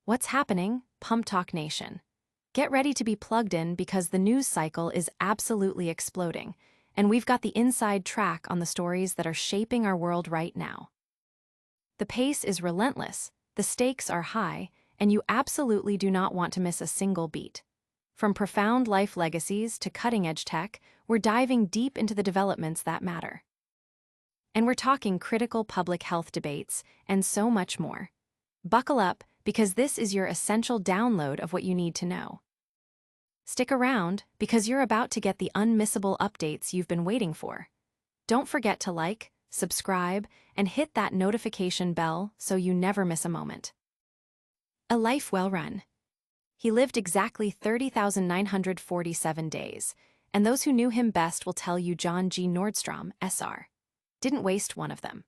What's happening, PumpTalk Nation? Get ready to be plugged in because the news cycle is absolutely exploding, and we've got the inside track on the stories that are shaping our world right now. The pace is relentless, the stakes are high, and you absolutely do not want to miss a single beat. From profound life legacies to cutting-edge tech, we're diving deep into the developments that matter. And we're talking critical public health debates and so much more. Buckle up, because this is your essential download of what you need to know. Stick around, because you're about to get the unmissable updates you've been waiting for. Don't forget to like, subscribe, and hit that notification bell so you never miss a moment. A life well run. He lived exactly 30,947 days, and those who knew him best will tell you John G. Nordstrom, SR, didn't waste one of them.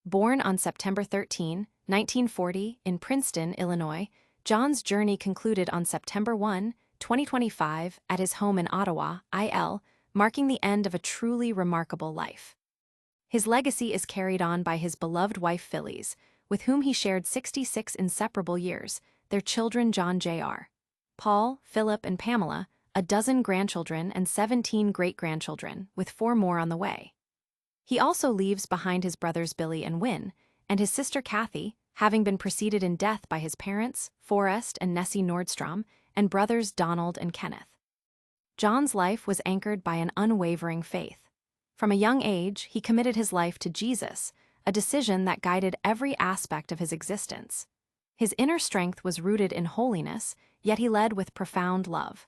Born on September 13, 1940, in Princeton, Illinois, John's journey concluded on September 1, 2025, at his home in Ottawa, IL, marking the end of a truly remarkable life. His legacy is carried on by his beloved wife Phyllis, with whom he shared 66 inseparable years, their children John Jr., Paul, Philip, and Pamela, a dozen grandchildren and 17 great-grandchildren, with 4 more on the way. He also leaves behind his brothers Billy and Wynne, and his sister Kathy, having been preceded in death by his parents, Forrest and Nessie Nordstrom, and brothers Donald and Kenneth. John's life was anchored by an unwavering faith. From a young age, he committed his life to Jesus, a decision that guided every aspect of his existence. His inner strength was rooted in holiness, yet he led with profound love.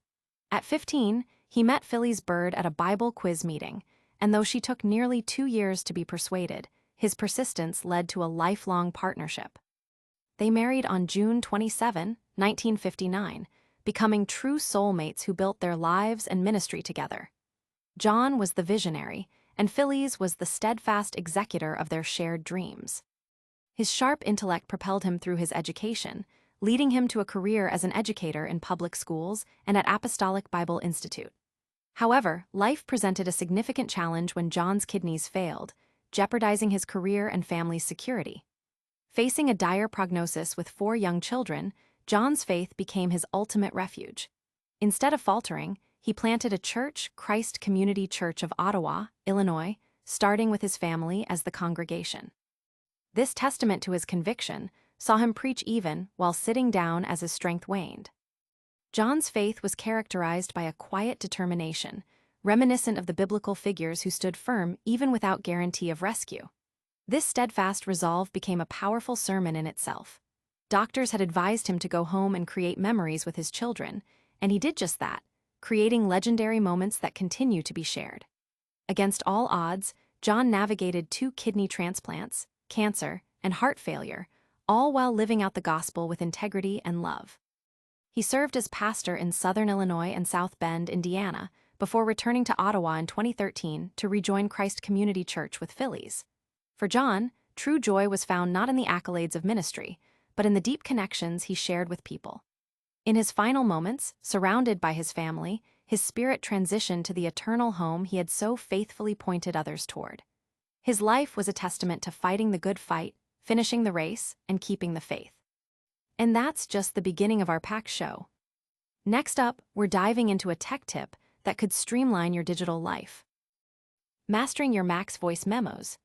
At 15, he met Phyllis Bird at a Bible quiz meeting, and though she took nearly 2 years to be persuaded, his persistence led to a lifelong partnership. They married on June 27, 1959, becoming true soulmates who built their lives and ministry together. John was the visionary, and Phyllis was the steadfast executor of their shared dreams. His sharp intellect propelled him through his education, leading him to a career as an educator in public schools and at Apostolic Bible Institute. However, life presented a significant challenge when John's kidneys failed, jeopardizing his career and family's security. Facing a dire prognosis with 4 young children, John's faith became his ultimate refuge. Instead of faltering, he planted a church, Christ Community Church of Ottawa, Illinois, starting with his family as the congregation. This testament to his conviction saw him preach even while sitting down as his strength waned. John's faith was characterized by a quiet determination, reminiscent of the biblical figures who stood firm even without guarantee of rescue. This steadfast resolve became a powerful sermon in itself. Doctors had advised him to go home and create memories with his children, and he did just that, creating legendary moments that continue to be shared. Against all odds, John navigated 2 kidney transplants, cancer, and heart failure, all while living out the gospel with integrity and love. He served as pastor in Southern Illinois and South Bend, Indiana, before returning to Ottawa in 2013 to rejoin Christ Community Church with Phyllis. For John, true joy was found not in the accolades of ministry, but in the deep connections he shared with people. In his final moments, surrounded by his family, his spirit transitioned to the eternal home he had so faithfully pointed others toward. His life was a testament to fighting the good fight, finishing the race, and keeping the faith. And that's just the beginning of our packed show. Next up, we're diving into a tech tip that could streamline your digital life. Mastering your Mac's Voice Memos.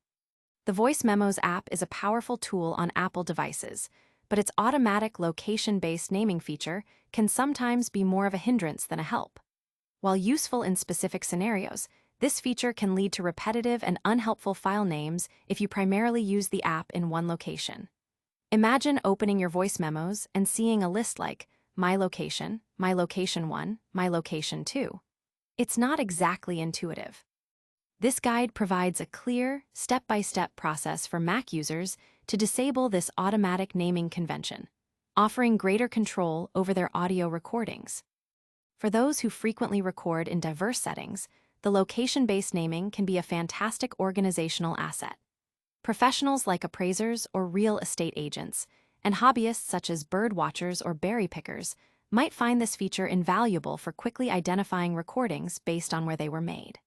The Voice Memos app is a powerful tool on Apple devices, but its automatic location-based naming feature can sometimes be more of a hindrance than a help. While useful in specific scenarios, this feature can lead to repetitive and unhelpful file names if you primarily use the app in one location. Imagine opening your voice memos and seeing a list like My Location 1, My Location 2. It's not exactly intuitive. This guide provides a clear, step-by-step process for Mac users to disable this automatic naming convention, offering greater control over their audio recordings. For those who frequently record in diverse settings, the location-based naming can be a fantastic organizational asset. Professionals like appraisers or real estate agents, and hobbyists such as bird watchers or berry pickers, might find this feature invaluable for quickly identifying recordings based on where they were made.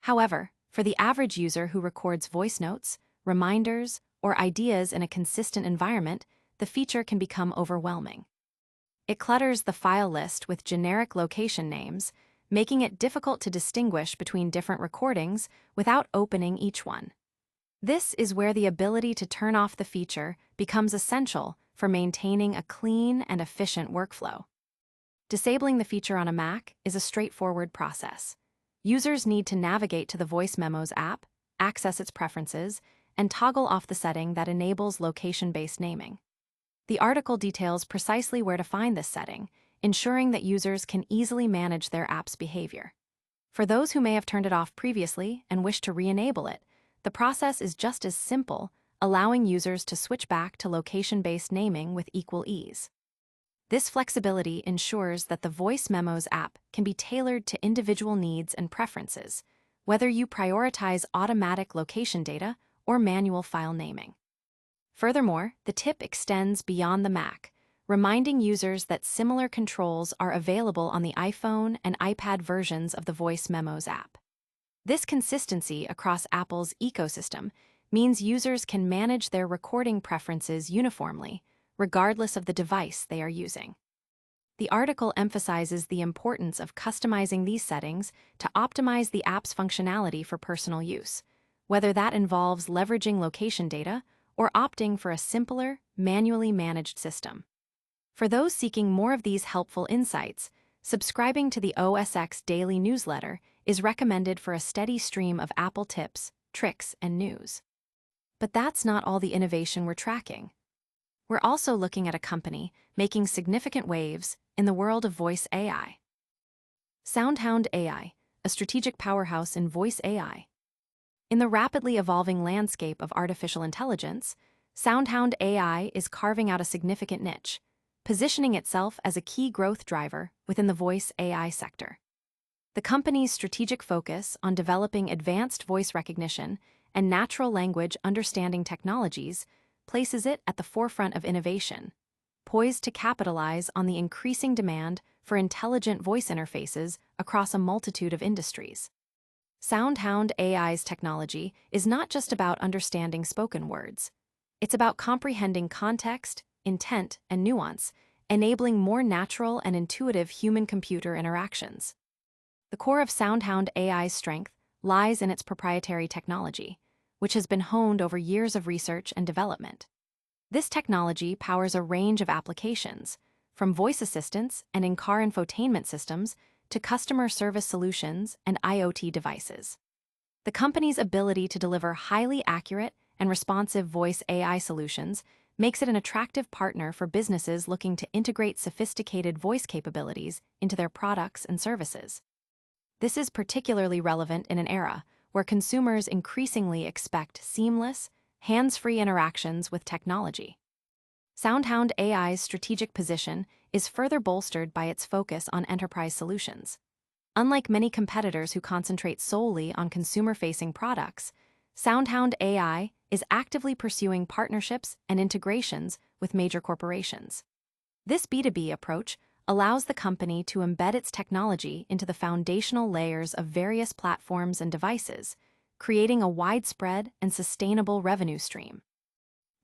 However, for the average user who records voice notes, reminders, or ideas in a consistent environment, the feature can become overwhelming. It clutters the file list with generic location names, making it difficult to distinguish between different recordings without opening each one. This is where the ability to turn off the feature becomes essential for maintaining a clean and efficient workflow. Disabling the feature on a Mac is a straightforward process. Users need to navigate to the Voice Memos app, access its preferences, and toggle off the setting that enables location-based naming. The article details precisely where to find this setting, ensuring that users can easily manage their app's behavior. For those who may have turned it off previously and wish to re-enable it, the process is just as simple, allowing users to switch back to location-based naming with equal ease. This flexibility ensures that the Voice Memos app can be tailored to individual needs and preferences, whether you prioritize automatic location data or manual file naming. Furthermore, the tip extends beyond the Mac, reminding users that similar controls are available on the iPhone and iPad versions of the Voice Memos app. This consistency across Apple's ecosystem means users can manage their recording preferences uniformly, regardless of the device they are using. The article emphasizes the importance of customizing these settings to optimize the app's functionality for personal use, whether that involves leveraging location data or opting for a simpler, manually managed system. For those seeking more of these helpful insights, subscribing to the OSX Daily newsletter is recommended for a steady stream of Apple tips, tricks, and news. But that's not all the innovation we're tracking. We're also looking at a company making significant waves in the world of voice AI. SoundHound AI, a strategic powerhouse in voice AI. In the rapidly evolving landscape of artificial intelligence, SoundHound AI is carving out a significant niche, positioning itself as a key growth driver within the voice AI sector. The company's strategic focus on developing advanced voice recognition and natural language understanding technologies places it at the forefront of innovation, poised to capitalize on the increasing demand for intelligent voice interfaces across a multitude of industries. SoundHound AI's technology is not just about understanding spoken words. It's about comprehending context, intent, and nuance, enabling more natural and intuitive human-computer interactions. The core of SoundHound AI's strength lies in its proprietary technology, which has been honed over years of research and development. This technology powers a range of applications, from voice assistants and in-car infotainment systems to customer service solutions and IoT devices. The company's ability to deliver highly accurate and responsive voice AI solutions makes it an attractive partner for businesses looking to integrate sophisticated voice capabilities into their products and services. This is particularly relevant in an era where consumers increasingly expect seamless, hands-free interactions with technology. SoundHound AI's strategic position is further bolstered by its focus on enterprise solutions. Unlike many competitors who concentrate solely on consumer-facing products, SoundHound AI is actively pursuing partnerships and integrations with major corporations. This B2B approach allows the company to embed its technology into the foundational layers of various platforms and devices, creating a widespread and sustainable revenue stream.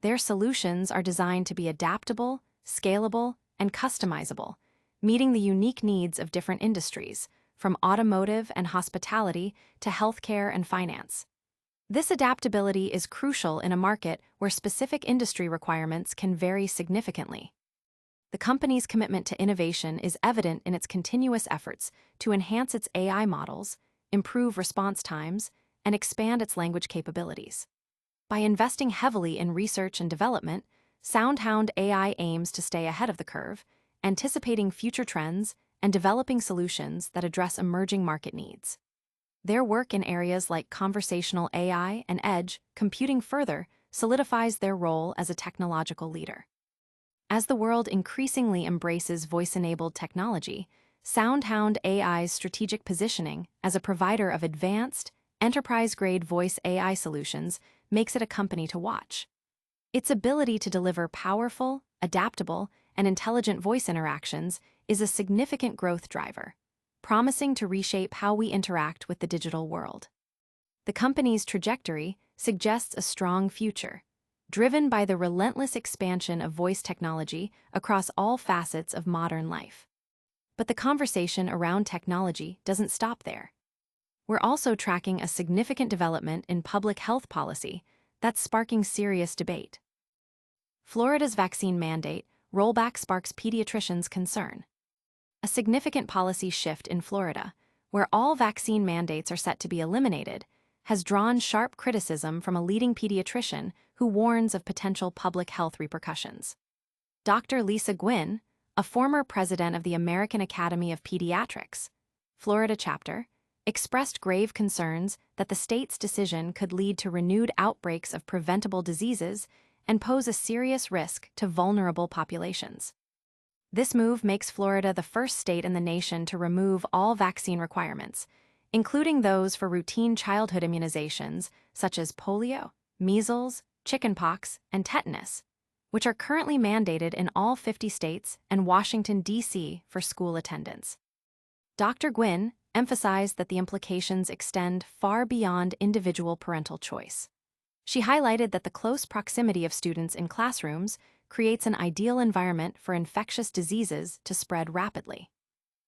Their solutions are designed to be adaptable, scalable, and customizable, meeting the unique needs of different industries, from automotive and hospitality to healthcare and finance. This adaptability is crucial in a market where specific industry requirements can vary significantly. The company's commitment to innovation is evident in its continuous efforts to enhance its AI models, improve response times, and expand its language capabilities. By investing heavily in research and development, SoundHound AI aims to stay ahead of the curve, anticipating future trends and developing solutions that address emerging market needs. Their work in areas like conversational AI and edge computing further solidifies their role as a technological leader. As the world increasingly embraces voice-enabled technology, SoundHound AI's strategic positioning as a provider of advanced, enterprise-grade voice AI solutions makes it a company to watch. Its ability to deliver powerful, adaptable, and intelligent voice interactions is a significant growth driver, promising to reshape how we interact with the digital world. The company's trajectory suggests a strong future, driven by the relentless expansion of voice technology across all facets of modern life. But the conversation around technology doesn't stop there. We're also tracking a significant development in public health policy that's sparking serious debate. Florida's vaccine mandate rollback sparks pediatricians' concern. A significant policy shift in Florida, where all vaccine mandates are set to be eliminated, has drawn sharp criticism from a leading pediatrician who warns of potential public health repercussions. Dr. Lisa Gwynn, a former president of the American Academy of Pediatrics, Florida chapter, expressed grave concerns that the state's decision could lead to renewed outbreaks of preventable diseases and pose a serious risk to vulnerable populations. This move makes Florida the first state in the nation to remove all vaccine requirements, including those for routine childhood immunizations such as polio, measles, chickenpox, and tetanus, which are currently mandated in all 50 states and Washington, D.C. for school attendance. Dr. Gwynn emphasized that the implications extend far beyond individual parental choice. She highlighted that the close proximity of students in classrooms creates an ideal environment for infectious diseases to spread rapidly.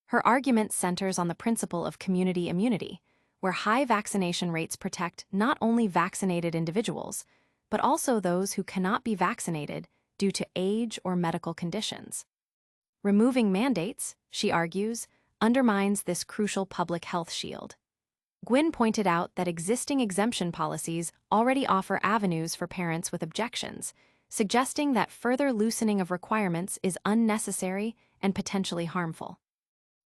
Her argument centers on the principle of community immunity, where high vaccination rates protect not only vaccinated individuals, but also those who cannot be vaccinated due to age or medical conditions. Removing mandates, she argues, undermines this crucial public health shield. Gwynn pointed out that existing exemption policies already offer avenues for parents with objections, suggesting that further loosening of requirements is unnecessary and potentially harmful.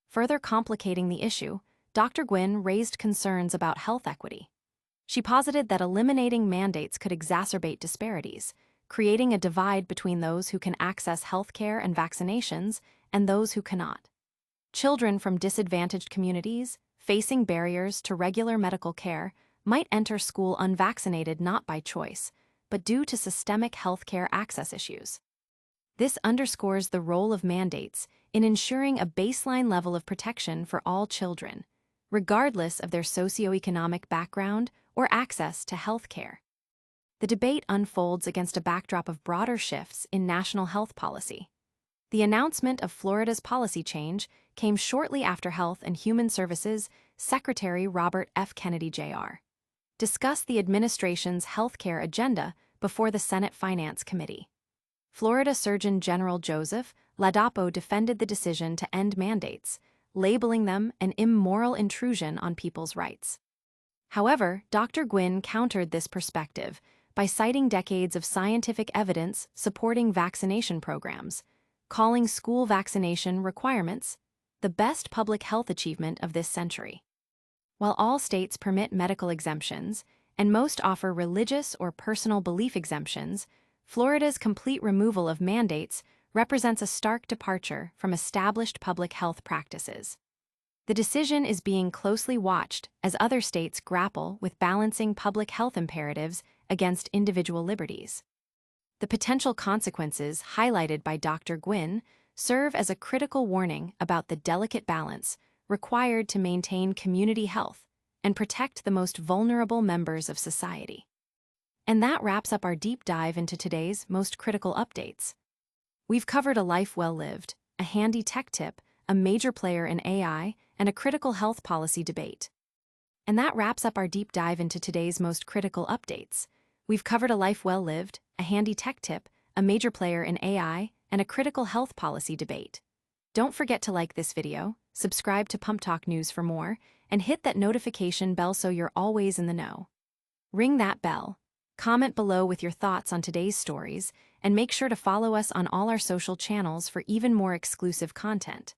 Further complicating the issue, Dr. Gwynn raised concerns about health equity. She posited that eliminating mandates could exacerbate disparities, creating a divide between those who can access health care and vaccinations and those who cannot. Children from disadvantaged communities, facing barriers to regular medical care, might enter school unvaccinated not by choice, but due to systemic healthcare access issues. This underscores the role of mandates in ensuring a baseline level of protection for all children, regardless of their socioeconomic background or access to health care. The debate unfolds against a backdrop of broader shifts in national health policy. The announcement of Florida's policy change came shortly after Health and Human Services Secretary Robert F. Kennedy, Jr. discussed the administration's healthcare agenda before the Senate Finance Committee. Florida Surgeon General Joseph Ladapo defended the decision to end mandates, labeling them an immoral intrusion on people's rights. However, Dr. Gwynn countered this perspective by citing decades of scientific evidence supporting vaccination programs, calling school vaccination requirements the best public health achievement of this century. While all states permit medical exemptions, and most offer religious or personal belief exemptions, Florida's complete removal of mandates represents a stark departure from established public health practices. The decision is being closely watched as other states grapple with balancing public health imperatives against individual liberties. The potential consequences highlighted by Dr. Gwynn serve as a critical warning about the delicate balance required to maintain community health and protect the most vulnerable members of society. And that wraps up our deep dive into today's most critical updates. We've covered a life well lived, a handy tech tip, a major player in AI, and a critical health policy debate. And that wraps up our deep dive into today's most critical updates. We've covered a life well lived, a handy tech tip, a major player in AI, and a critical health policy debate. Don't forget to like this video, subscribe to PumpTalk News for more, and hit that notification bell so you're always in the know. Ring that bell, comment below with your thoughts on today's stories, and make sure to follow us on all our social channels for even more exclusive content.